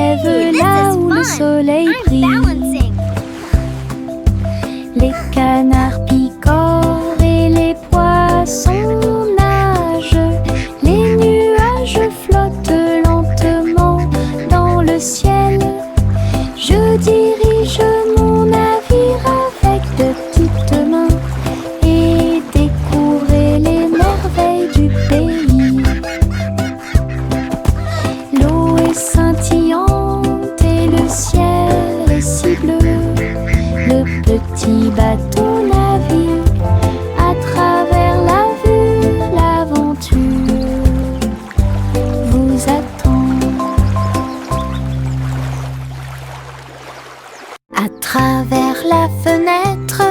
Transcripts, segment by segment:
lève là où le soleil brille. Les canards picorent et les poissons nagent. Les nuages flottent lentement dans le ciel. Je dirige mon navire avec de petites mains et découvrir les merveilles du pays. L'eau est scintillante et le ciel est si bleu. Le petit bateau navigue à travers la vue. L'aventure vous attend. À travers la fenêtre,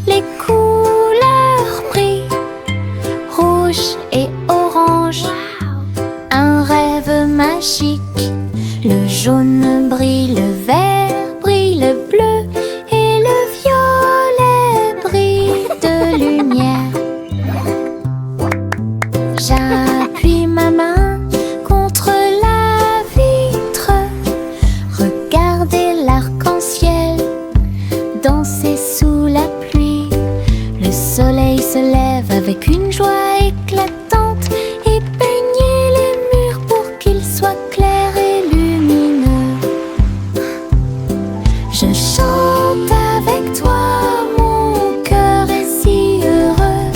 les couleurs brillent, rouge et orange, un rêve magique. Le jaune brille, le vert brille, le bleu et le violet brille de lumière. J'appuie ma main contre la vitre. Regardez l'arc-en-ciel danser sous la pluie. Le soleil se lève avec une joie éclatante et peignez les murs pour qu'ils soient clairs et lumineux. Je chante avec toi, mon cœur est si heureux.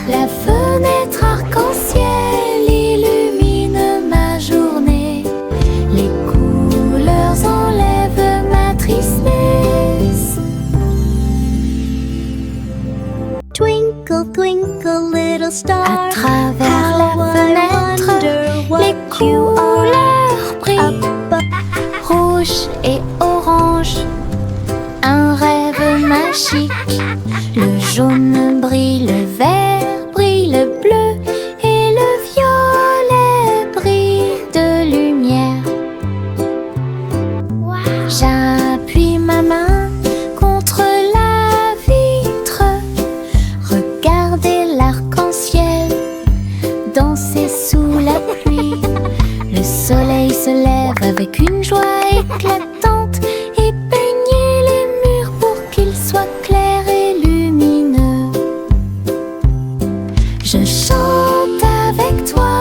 La fenêtre arc-en-ciel illumine ma journée. Les couleurs enlèvent ma tristesse. Twinkle, twinkle, little star. À travers la How I fenêtre, wonder what les you couleurs brillent, are. rouge et orange, un rêve magique. Le jaune brille, le vert brille, le bleu et le violet brille de lumière. J'appuie ma main contre la vitre. Regardez l'arc-en-ciel danser sous la pluie. Le soleil se lève avec une joie éclatante et peignez les murs pour qu'ils soient clairs et lumineux. Je chante avec toi,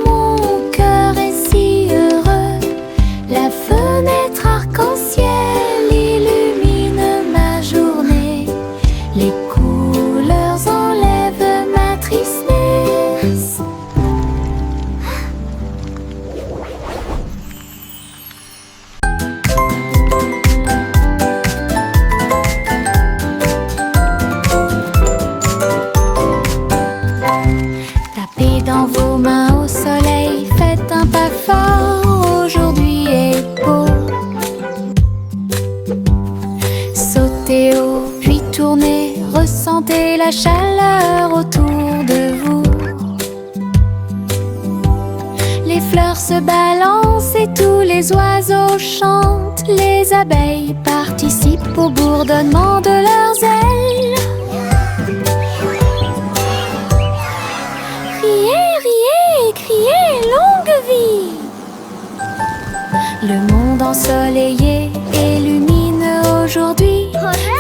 mon cœur est si heureux. La fenêtre arc-en-ciel illumine ma journée. Les couleurs enlèvent ma tristesse. Tapez dans vos mains au soleil, faites un pas fort, aujourd'hui est beau. Sautez haut, puis tournez, ressentez la chaleur autour de vous. Les fleurs se balancent et tous les oiseaux chantent. Les abeilles participent au bourdonnement de leurs ailes. Riez, riez, criez, longue vie. Le monde ensoleillé illumine aujourd'hui.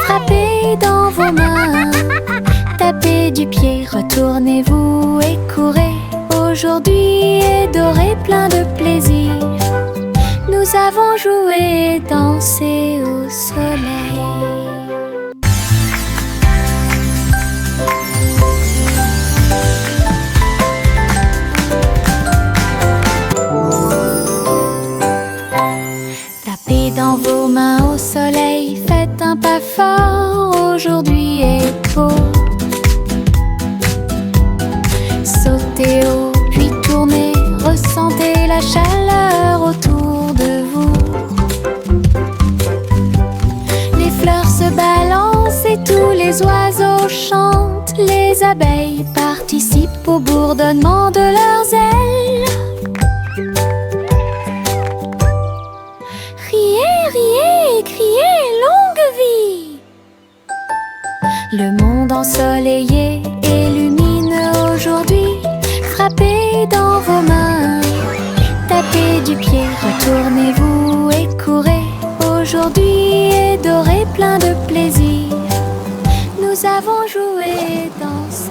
Frappez dans vos mains, tapez du pied, retournez-vous et courez. Aujourd'hui est doré, plein de plaisir. Nous avons joué et dansé au soleil. Tapez dans vos mains au soleil, faites un pas fort, aujourd'hui est beau. Sautez haut, puis tournez, ressentez la chaleur autour de vous. Les fleurs se balancent et tous les oiseaux chantent. Les abeilles participent au bourdonnement de leurs ailes. Riez, riez, criez, longue vie. Le monde ensoleillé illumine aujourd'hui. Frappez dans vos mains, tapez du pied, Retournez-vous et courez, aujourd'hui est doré, plein de plaisir. Nous avons joué, dansé.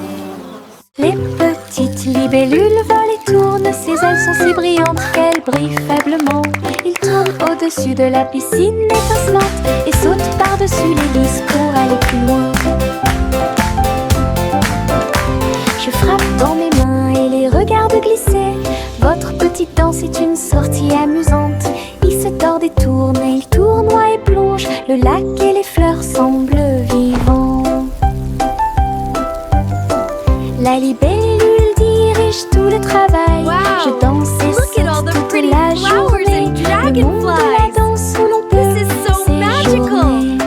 Les petites libellules volent et tournent, ses ailes sont si brillantes qu'elles brillent faiblement. Ils tournent au-dessus de la piscine étincelante et sautent par-dessus l'hélice pour aller plus loin. Je frappe dans mes mains et les regarde glisser. Votre petite danse est une sortie amusante. Il se tord et tourne et il tournoie et plonge. Le lac et les fleurs semblent vivants. La libellule dirige tout le travail. Wow. Je danse et Look at all the saute toute pretty la flowers journée. and Le monde de la dragonflies. danse où l'on peut This is so magical. séjourner.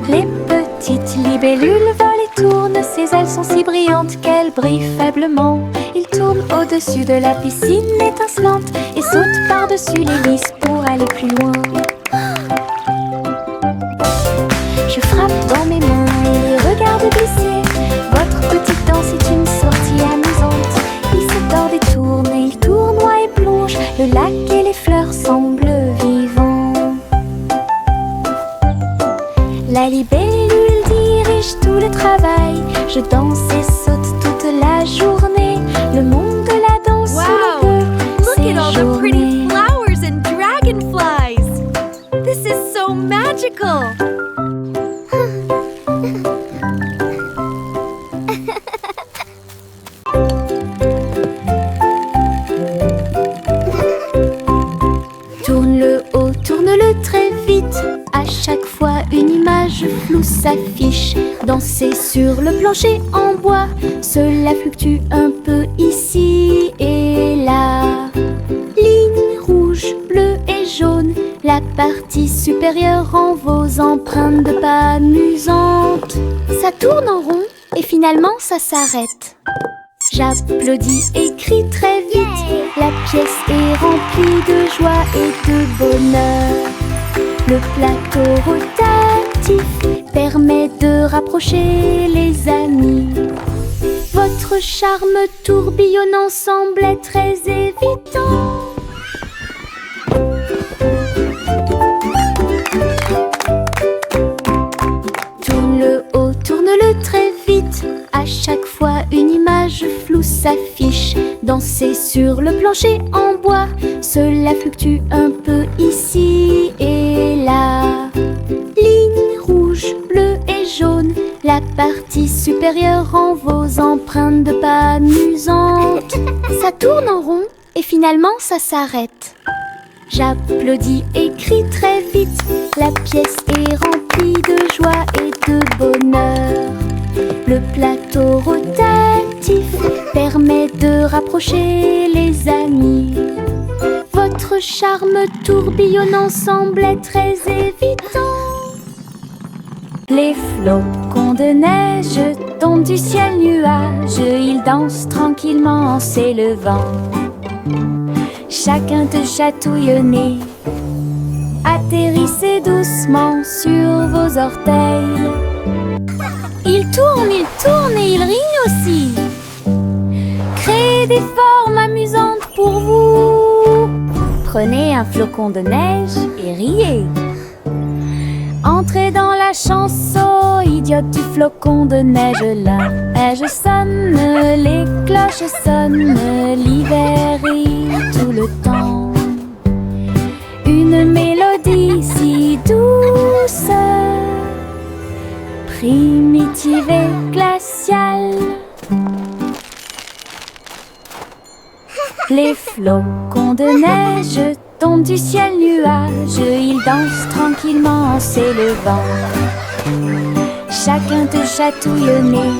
Les petites libellules volent et tournent, ses ailes sont si brillantes qu'elles brillent faiblement. Ils tournent au-dessus de la piscine étincelante et sautent par-dessus l'hélice pour aller plus loin. Je frappe dans mes mains et les regarde glisser. Votre petite danse est une sortie amusante. Il se tord et tourne et il tournoie et plonge. Le lac et les fleurs semblent vivants. La libellule dirige tout le travail. Je danse et saute toute la journée. Le monde de la danse où Wow. l'on peut Look at all the pretty séjourner. flowers and dragonflies. This is so magical. Tourne le haut, tourne-le très vite. À chaque fois une image floue s'affiche. Danser sur le plancher en bois, cela fluctue un peu ici et là. Ligne rouge, bleue et jaune, la partie supérieure rend vos empreintes de pas amusantes. Ça tourne en rond et finalement ça s'arrête. J'applaudis et crie très vite. La pièce est remplie de joie et de bonheur. Le plateau rotatif permet de rapprocher les amis. Votre charme tourbillonnant semble très évident. Tourne le haut, tourne-le très vite. À chaque fois une image floue s'affiche. Danser sur le plancher en bois, cela fluctue un peu ici et là. Ligne rouge, bleue et jaune, la partie supérieure rend vos empreintes de pas amusantes. Ça tourne en rond et finalement ça s'arrête. J'applaudis et crie très vite. La pièce est remplie de joie et de bonheur. Le plateau rotatif permet de rapprocher les amis. Votre charme tourbillonnant semble très évident. Les flocons de neige tombent du ciel nuage. Ils dansent tranquillement en s'élevant. Chacun te chatouille au nez. Atterrissez doucement sur vos orteils. Il tourne et il rit aussi. Créez des formes amusantes pour vous. Prenez un flocon de neige et riez. Entrez dans la chanson idiote du flocon de neige. La neige sonne, les cloches sonnent, l'hiver rit tout le temps. Une mélodie si douce, primitive et glaciale. Les flocons de neige tombent du ciel nuage. Ils dansent tranquillement en s'élevant. Chacun te chatouille au nez.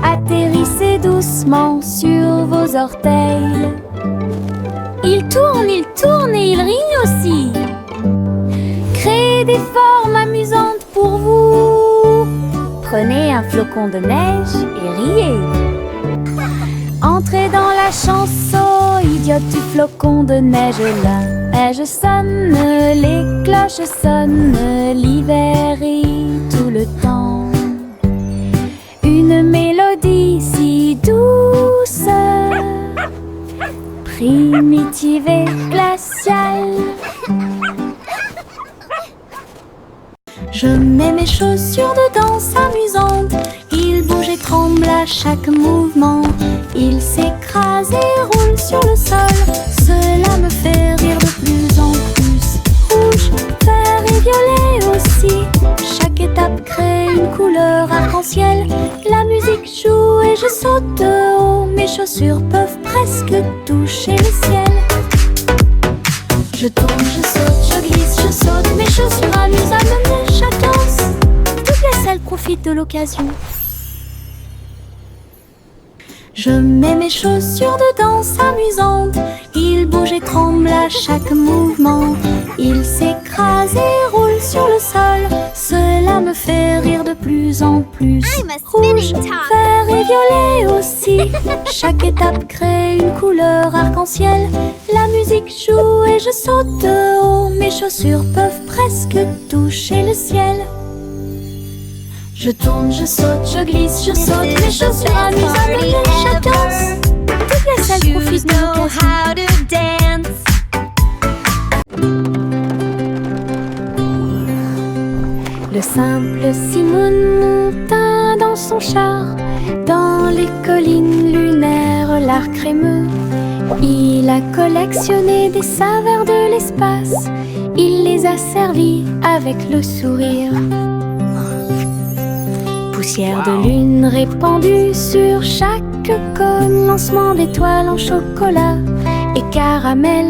Atterrissez doucement sur vos orteils. Il tourne et il rit aussi. Créez des formes amusantes pour vous. Prenez un flocon de neige et riez. entrer dans la chanson. Idiote du flocon de neige, la neige sonne, les cloches sonnent, l'hiver rit tout le temps. Une mélodie si douce, primitive et glaciale. Je mets mes chaussures de danse amusantes. Ils bougent et tremblent à chaque mouvement. Ils s'écrasent et roulent sur le sol. Cela me fait rire de plus en plus. Rouge, vert et violet aussi. Chaque étape crée une couleur arc-en-ciel. La musique joue et je saute de haut. Mes chaussures peuvent presque toucher le ciel. Je tourne, je saute, je glisse, je saute. Mes chaussures amusent à me mener chaque danse. Toutes les selles profitent de l'occasion. Je mets mes chaussures de danse amusantes. Ils bougent et tremblent à chaque mouvement. Ils s'écrasent et roulent sur le sol. Cela me fait rire de plus en plus. Rouge, vert et violet aussi. Chaque étape crée une couleur arc-en-ciel. La musique joue et je saute de haut. Mes chaussures peuvent presque toucher le ciel. Je tourne, je saute, je glisse, je saute. Mes chaussures amusent à me mener chaque danse. Toutes les selles profitent de l'occasion. Le simple Simon monta dans son char, dans les collines lunaires, l'art crémeux. Il a collectionné des saveurs de l'espace. Il les a servis avec le sourire. Poussière de lune répandue sur chaque cône, lancement d'étoiles en chocolat et caramel.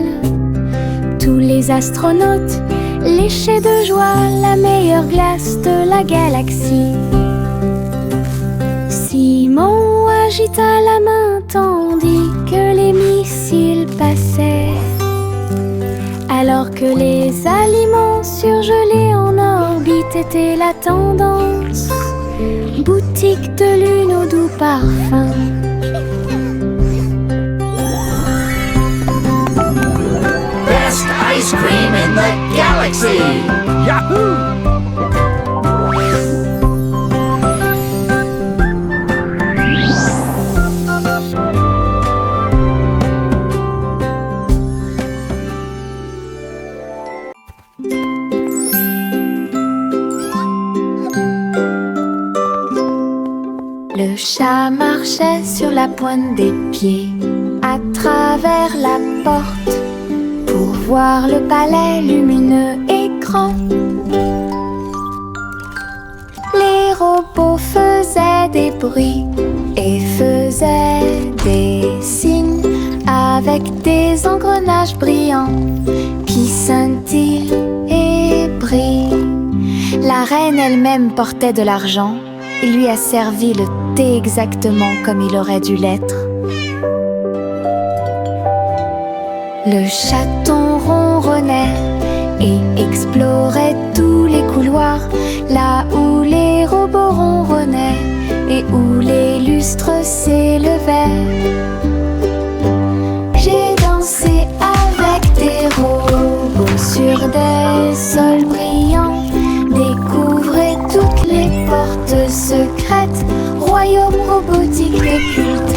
Tous les astronautes léchaient de joie la meilleure glace de la galaxie. Simon agita la main tandis que les missiles passaient, alors que les aliments surgelés en orbite étaient la tendance. Boutique de lune au doux parfum. Best ice cream in the galaxy! Yahoo! Le chat marchait sur la pointe des pieds à travers la porte pour voir le palais lumineux et grand. Les robots faisaient des bruits et faisaient des signes avec des engrenages brillants qui scintillent et brillent. La reine elle-même portait de l'argent. Il lui a servi le thé exactement comme il aurait dû l'être. Le chaton ronronnait et explorait tous les couloirs, là où les robots ronronnaient et où les lustres s'élevaient. J'ai dansé avec des robots sur des sols brillants, découvrez toutes les portes secrètes, royaume robotique et culte.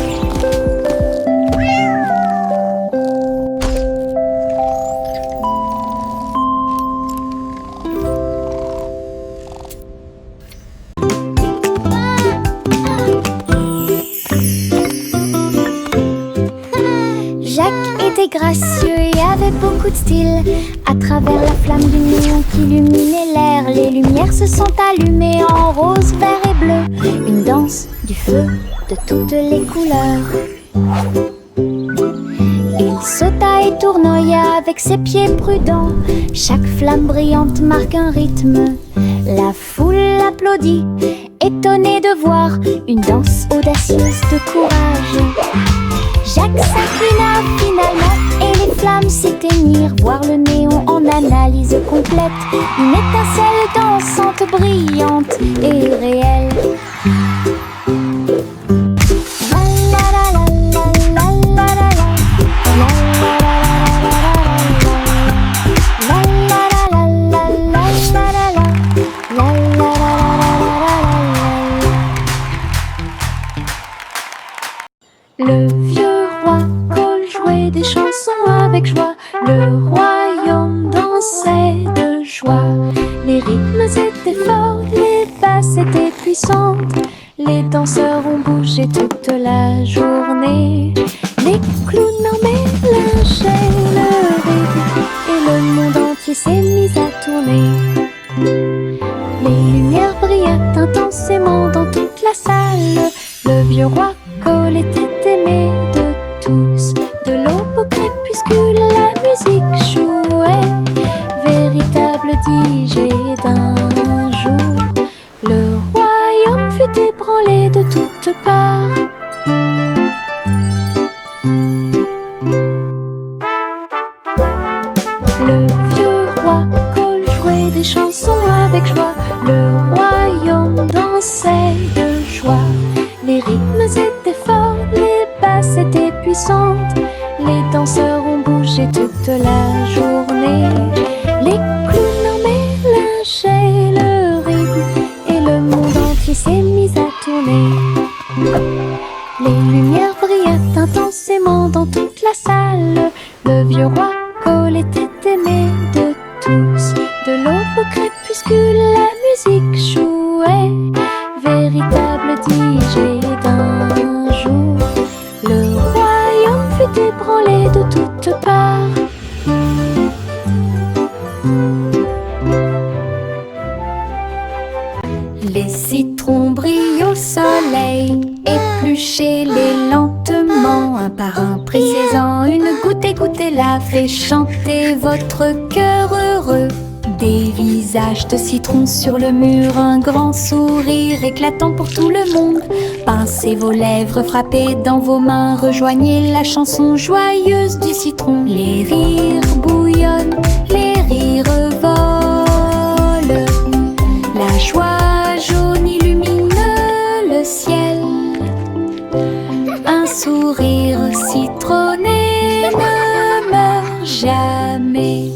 Gracieux et avait beaucoup de style. À travers la flamme du néon qui illuminait l'air, les lumières se sont allumées en rose, vert et bleu. Une danse du feu de toutes les couleurs. Il sauta et tournoya avec ses pieds prudents. Chaque flamme brillante marque un rythme. La foule applaudit, étonnée de voir une danse audacieuse de courage. Jacques s'inclina finalement et les flammes s'éteignirent. Voir le néon en analyse complète, une étincelle dansante, brillante et réelle. La la la la la. Le vieux roi Cole jouait des chansons avec joie. Le royaume dansait de joie. Les rythmes étaient forts, les basses étaient puissantes. Les danseurs ont bougé toute la journée. Les clowns en mélangeaient le rythme et le monde entier s'est mis à tourner. Les lumières brillaient intensément dans toute la salle. Le vieux roi Cole était aimé de tous. De l'aube au crépuscule, la musique jouait. Véritable DJ d'un jour. Le royaume fut ébranlé de toutes parts. Le vieux roi Cole jouait des chansons avec joie. Le royaume dansait de joie. Les rythmes étaient forts, les basses étaient puissantes. Les danseurs ont bougé toute la journée. Les clowns en mélangeaient le rythme et le monde entier s'est mis à tourner. Les lumières brillaient intensément dans toute la salle. Le vieux roi Cole était aimé de tous. De l'aube au crépuscule, la musique jouait. Véritable DJ d'un jour. Le royaume fut ébranlé de toutes parts. Les citrons brillent au soleil, épluchez-les lentement, un par un, pressez-en une goutte et goûtez-la, fait chanter votre cœur heureux. Des visages de citron sur le mur, un grand sourire éclatant pour tout le monde. Pincez vos lèvres, frappez dans vos mains, rejoignez la chanson joyeuse du citron. Les rires bouillonnent, les rires volent, la joie jaune illumine le ciel. Un sourire citronné ne meurt jamais.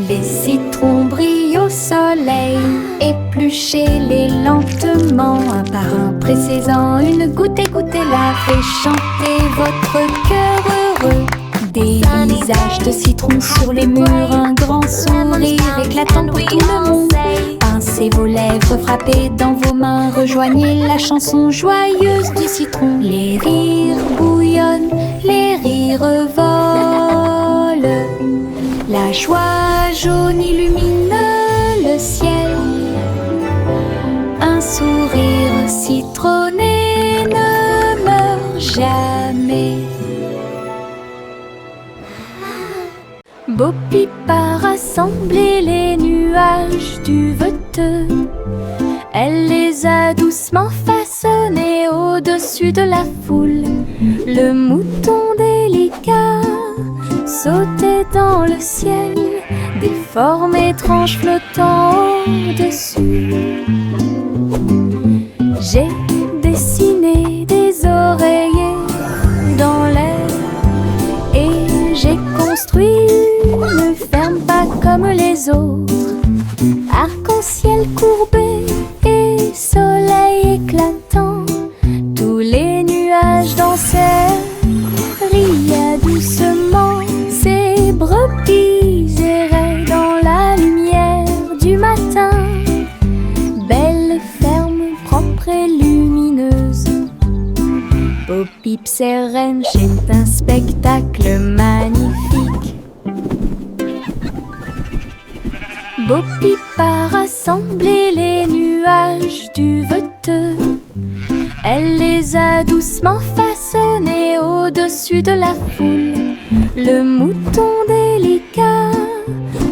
Les citrons brillent au soleil, épluchez-les lentement, un par un, pressez-en une goutte et goûtez-la, fait chanter votre cœur heureux. Des visages de citron sur les murs, un grand sourire éclatant pour tout le monde. Pincez vos lèvres, frappez dans vos mains, rejoignez la chanson joyeuse du citron. Les rires bouillonnent, les rires volent, la joie jaune illumine le ciel. Un sourire citronné ne meurt jamais. Bo Peep a rassemblé les nuages du Veteux. Elle les a doucement façonnés au-dessus de la foule. Le mouton délicat sautait dans le ciel, des formes étranges flottant au-dessus. J'ai dessiné des oreillers dans l'air et j'ai construit une ferme pas comme les autres. Arc-en-ciel courbé et soleil éclatant, tous les nuages dansèrent, riaient doucement. Ces brebis erraient dans la lumière du matin. Belle ferme propre et lumineuse. Bo Peep sereine, c'est un spectacle magnifique. Bo Peep a rassemblé les nuages du Veteux. Elle les a doucement façonnés au-dessus de la foule. Le mouton délicat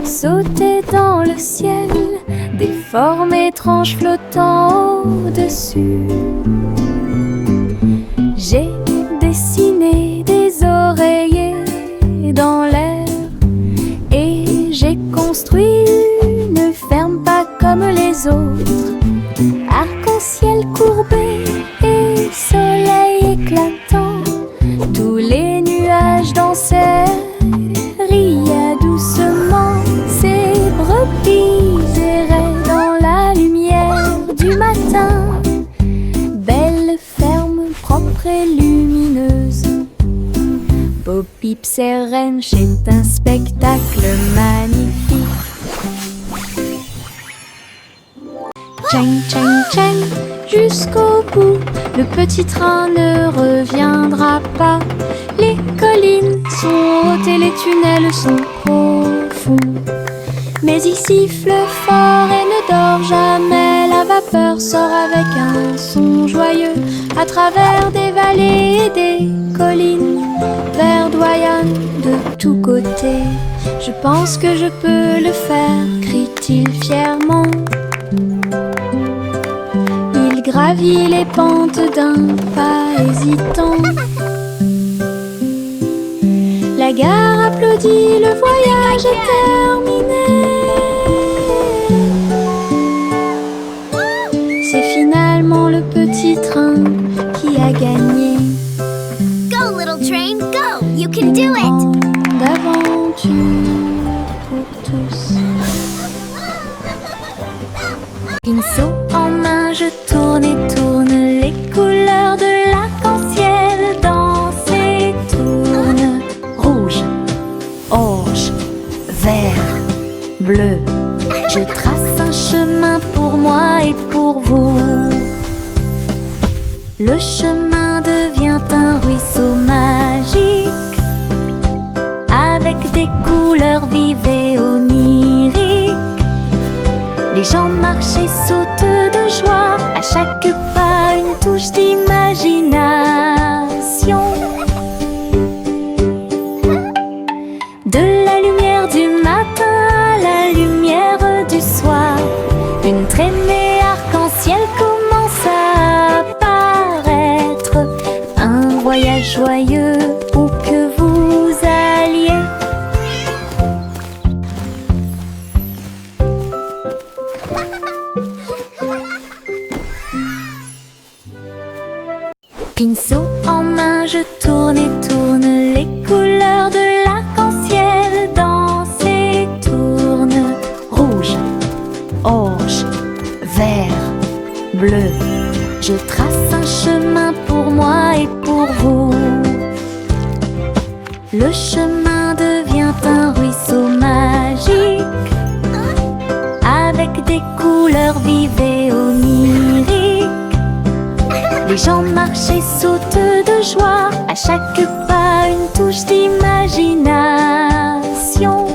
sautait dans le ciel, des formes étranges flottant au-dessus. J'ai dessiné des oreillers dans l'air et j'ai construit une ferme pas comme les autres. Arc-en-ciel courbé et soleil éclatant, tous les nuages dansèrent, riaient doucement. Ces brebis erraient dans la lumière du matin. Philippe Serrench est un spectacle magnifique. Tchang, tchang, tchang, jusqu'au bout, le petit train ne reviendra pas. Les collines sont hautes et les tunnels sont profonds. Mais il siffle fort et ne dort jamais. La vapeur sort avec un son joyeux à travers des vallées et des collines, verdoyant de tous côtés. Je pense que je peux le faire, crie-t-il fièrement. Il gravit les pentes d'un pas hésitant. La gare applaudit, le voyage est terminé. C'est finalement le petit train qui a gagné. Go, little train, go! You can do it! Grande aventure pour tous. Pinceau en main, je tourne et tourne. Les couleurs de l'arc-en-ciel dansent et tournent. Rouge, orange, vert, bleu. Je trace un chemin pour moi et pour vous. Le chemin devient un ruisseau magique, avec des couleurs vives et oniriques. Les gens marchent et sautent de joie, à chaque pas une touche d'imagination. De la lumière du matin à la lumière du soir, une traînée arc-en-ciel commence à apparaître. Un voyage joyeux où que vous alliez. Pinceau en main, je tourne et tourne. Les couleurs de l'arc-en-ciel dansent et tournent. Rouge, orange, vert, bleu. Je trace un chemin pour moi et pour vous. Le chemin devient un ruisseau magique, avec des couleurs vives et oniriques. Les gens marchent et sautent de joie, à chaque pas une touche d'imagination.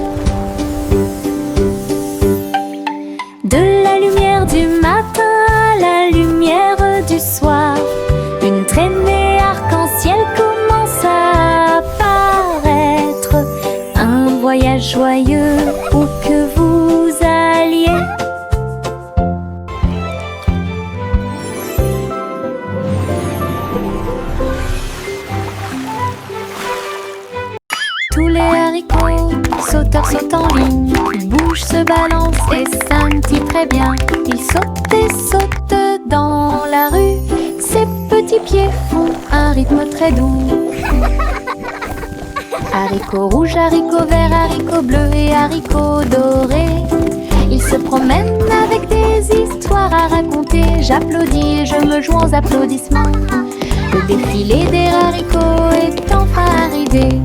De la lumière du matin à la lumière du soir, une traînée arc-en-ciel commence à apparaître. Un voyage joyeux où que vous alliez. Tous les haricots, sauteurs sautent en ligne. Ils bougent, se balancent et scintillent très bien. Ils sautent et sautent dans la rue. Ses petits pieds font un rythme très doux. Haricots rouges, haricots verts, haricots bleus et haricots dorés. Ils se promènent avec des histoires à raconter. J'applaudis et je me joins aux applaudissements. Le défilé des haricots est enfin arrivé.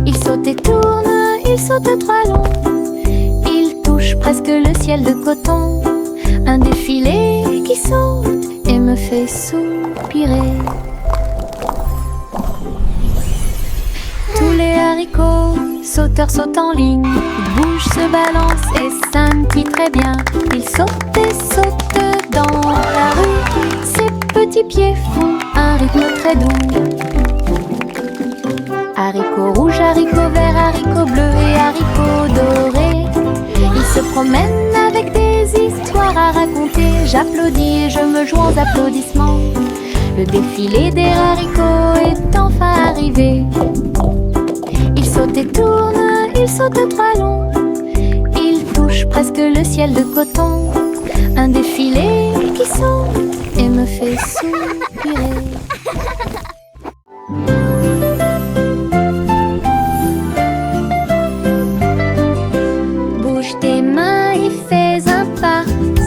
Ils sautent et tournent, ils sautent trois longs. Ils touchent presque le ciel de coton. Un défilé qui saute et me fait soupirer. Tous les haricots, sauteurs sautent en ligne. Ils bougent, se balancent et scintillent très bien. Ils sautent et sautent dans la rue. Ses petits pieds font un rythme très doux. Haricots rouges, haricots verts, haricots bleus et haricots dorés. Ils se promènent avec des histoires à raconter. J'applaudis et je me joins aux applaudissements. Le défilé des haricots est enfin arrivé. Ils sautent et tournent, ils sautent trois longs. Ils touchent presque le ciel de coton. Un défilé qui saute et me fait soupirer. Bouge tes mains et fais un pas.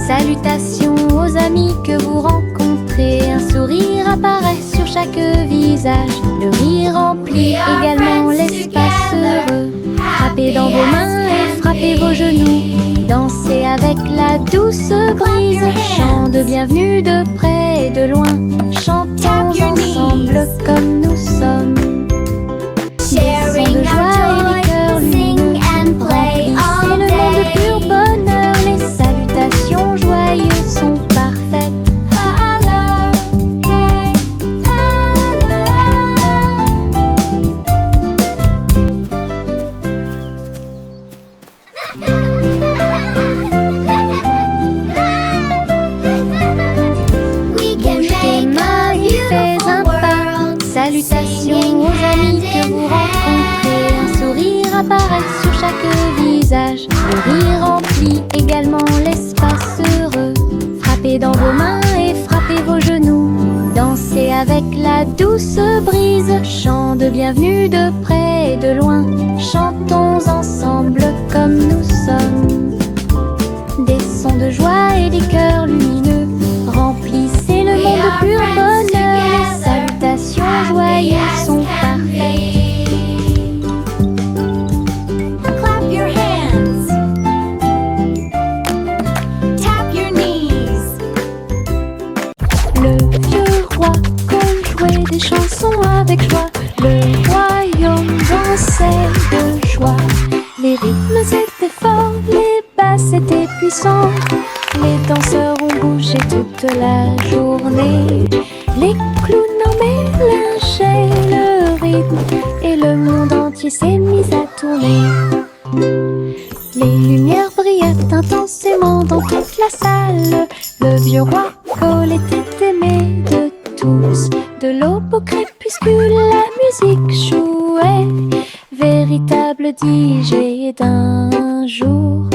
Salutations aux amis que vous rencontrez. Un sourire apparaît sur chaque visage. Le rire remplit également douce brise, chant de bienvenue de près et de loin. Chantons ensemble comme nous sommes. Sharing de joie et les cœurs sing and play c'est all le monde de pur day. bonheur. Les salutations joyeuses sont parfaites. We can Bouge tes make mains a et fais un beautiful pas. world. Salutations aux amis que vous rencontrez. Un sourire apparaît sur chaque visage. Le rire remplit également l'espace heureux. Frappez dans vos mains et frappez vos genoux. Dansez avec la douce brise. Chant de bienvenue de près et de loin. Chantons ensemble comme nous sommes. Des sons de joie et des cœurs lumineux remplissez le monde de pur bonheur. Les salutations joyeuses sont parfaites. Clap your hands. Tap your knees. Le vieux roi Cole jouait des chansons avec joie. Le royaume dansait de joie. Les rythmes étaient forts, les basses étaient puissantes. Les danseurs ont bougé toute la journée. Les clowns en mélangeaient le rythme et le monde entier s'est mis à tourner. Les lumières brillaient intensément dans toute la salle. Le vieux roi Cole était aimé de tous. De l'aube au crépuscule, la musique jouait. Véritable DJ d'un jour,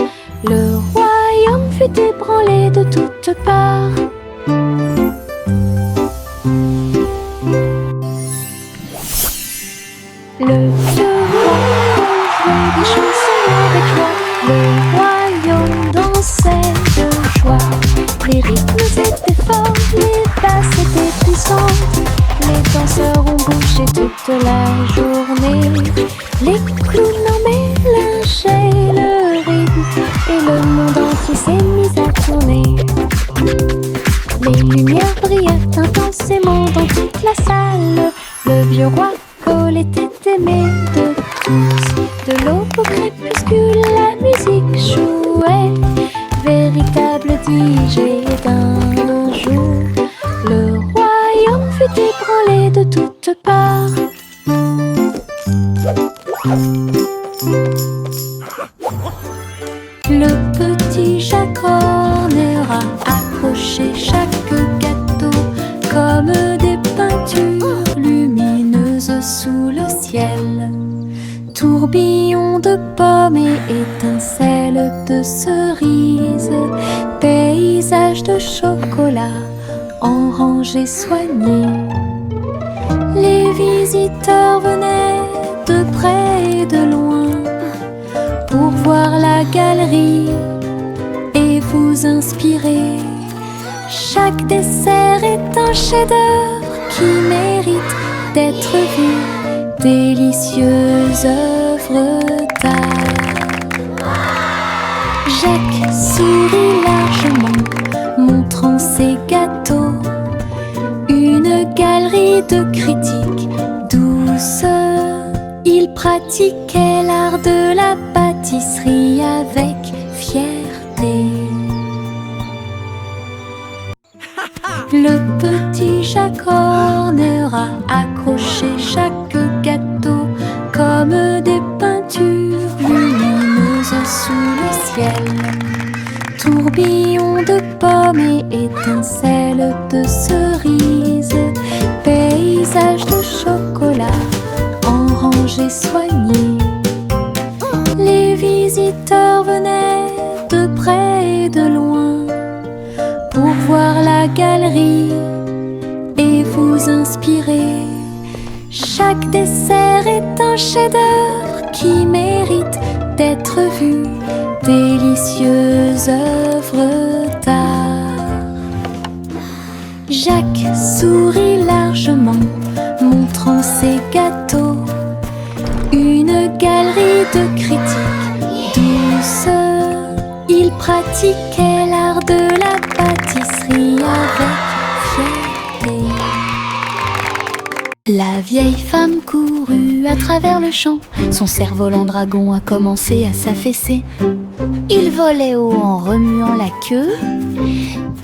le royaume fut ébranlé de toutes parts. Le vieux roi jouait des chansons avec joie. Le royaume dansait de joie. Les rythmes étaient forts, les basses étaient puissantes. Les danseurs ont bougé toute la journée. Les clowns en mélangeaient le rythme et le monde entier s'est mis à tourner. Les lumières brillaient intensément dans toute la salle. Le vieux roi Cole était aimé de tous. De l'aube au crépuscule, la musique jouait. Véritable DJ d'un jour, le royaume fut ébranlé de toutes parts. Le petit Jacques Horner a accroché chaque gâteau comme des peintures lumineuses sous le ciel. Tourbillon de pommes et étincelles de cerises, paysage de chocolat en rangées soignées. Les visiteurs venaient de près et de loin pour voir la galerie et vous inspirer. Chaque dessert est un chef-d'œuvre qui mérite d'être vu. Délicieuses œuvres d'art. Jacques sourit largement, montrant ses gâteaux. Une galerie de critiques douce. Il pratiquait l'art de la pâtisserie avec fierté. Le petit Jacques Horner a accroché chaque gâteau comme des peintures lumineuses sous le ciel. Tourbillon de pommes et étincelles de cerises, paysage de chocolat en rangées soignées. Les visiteurs venaient de près et de loin pour voir la galerie et vous inspirer. Chaque dessert est un chef-d'œuvre qui mérite d'être vu. Délicieuses œuvres d'art. Jacques sourit largement, montrant ses gâteaux. Une galerie de critiques douce. Il pratiquait la La vieille femme courut à travers le champ. Son cerf-volant dragon a commencé à s'affaisser. Il volait haut en remuant la queue,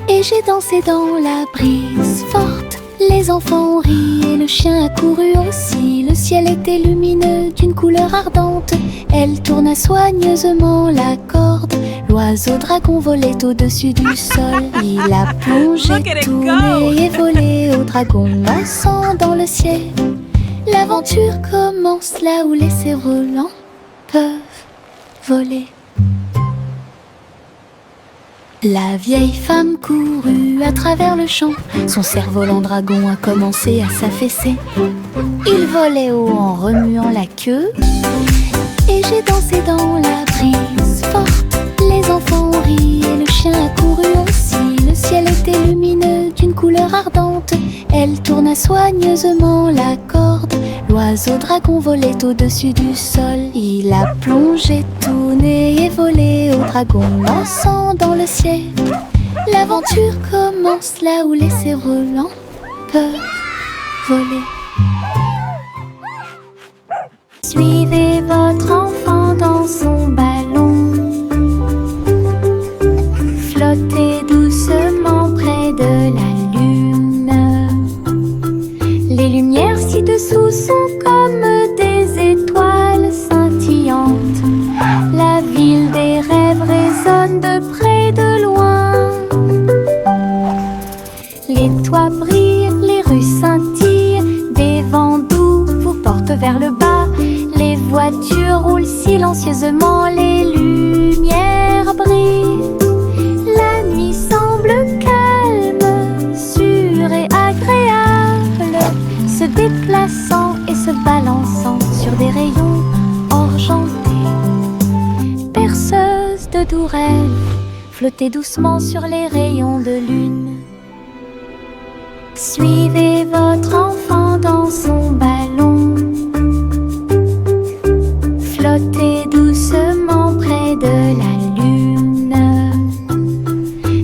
et j'ai dansé dans la brise forte. Les enfants ont ri et le chien a couru aussi. Le ciel était lumineux d'une couleur ardente. Elle tourna soigneusement la corde. L'oiseau dragon volait au-dessus du sol. Il a plongé, tourné et volé au dragon dansant dans le ciel. L'aventure commence là où les cerfs-volants peuvent voler. La vieille femme courut à travers le champ. Son cerf-volant dragon a commencé à s'affaisser. Il volait haut en remuant la queue, et j'ai dansé dans la brise forte. Les enfants ont ri et le chien a couru aussi. Le ciel était lumineux d'une couleur ardente. Elle tourna soigneusement la corde. L'oiseau dragon volait au-dessus du sol. Il a plongé, tourné et volé au dragon dansant dans le ciel. L'aventure commence là où les cerfs-volants peuvent voler. Suivez votre enfant dans son ballon. Flottez doucement près de la lune. Les lumières ci-dessous sont comme des étoiles scintillantes. La ville des rêves résonne de près et de loin. Les toits brillent, les rues scintillent. Des vents doux vous portent vers le bas. Les voitures roulent silencieusement, les lumières brillent. La nuit semble calme, sûre et agréable, se déplaçant et se balançant sur des rayons argentés. Berceuse de doux rêves, flottez doucement sur les rayons de lune. Suivez votre enfant dans son ballon. Flottez doucement près de la lune.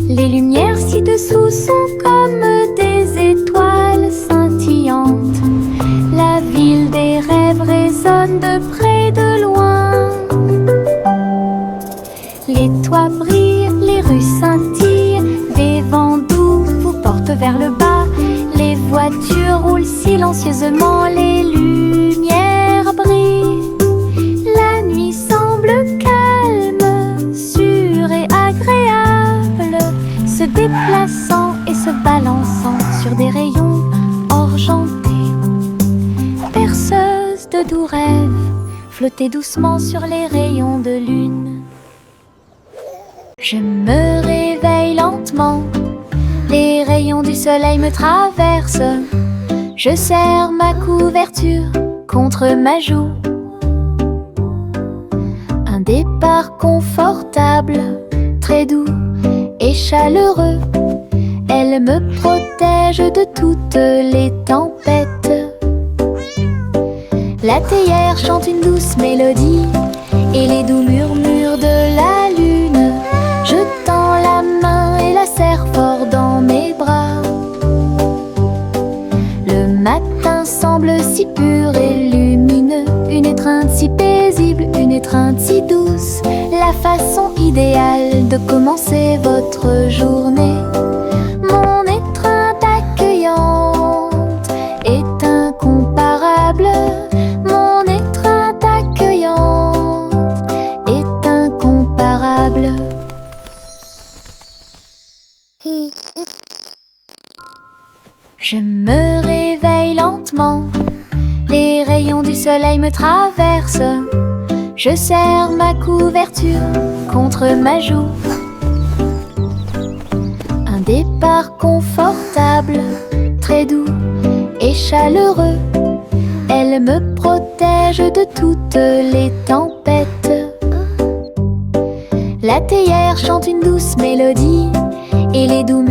Les lumières ci-dessous sont comme des étoiles scintillantes. La ville des rêves résonne de près et de loin. Les toits brillent, les rues scintillent. Des vents doux vous portent vers le bas. Les voitures roulent silencieusement, les lumières brillent. La nuit semble calme, sûre et agréable, se déplaçant et se balançant sur des rayons argentés. Berceuse de doux rêves, flottez doucement sur les rayons de lune. Je me réveille lentement, les rayons du soleil me traversent. Je serre ma couverture contre ma joue. Un départ confortable, très doux et chaleureux. Elle me protège de toutes les tempêtes. La théière chante une douce mélodie et les doux murmures de la lune. Je tends la main et la serre fort dans mes bras. Le matin semble si pur et lumineux, une étreinte si paisible, une étreinte si douce, la façon idéale de commencer votre journée. Mon étreinte accueillante est incomparable. Mon étreinte accueillante est incomparable. Je me réveille lentement, les rayons du soleil me traversent. Je serre ma couverture contre ma joue. Un départ confortable, très doux et chaleureux. Elle me protège de toutes les tempêtes. La théière chante une douce mélodie et les doux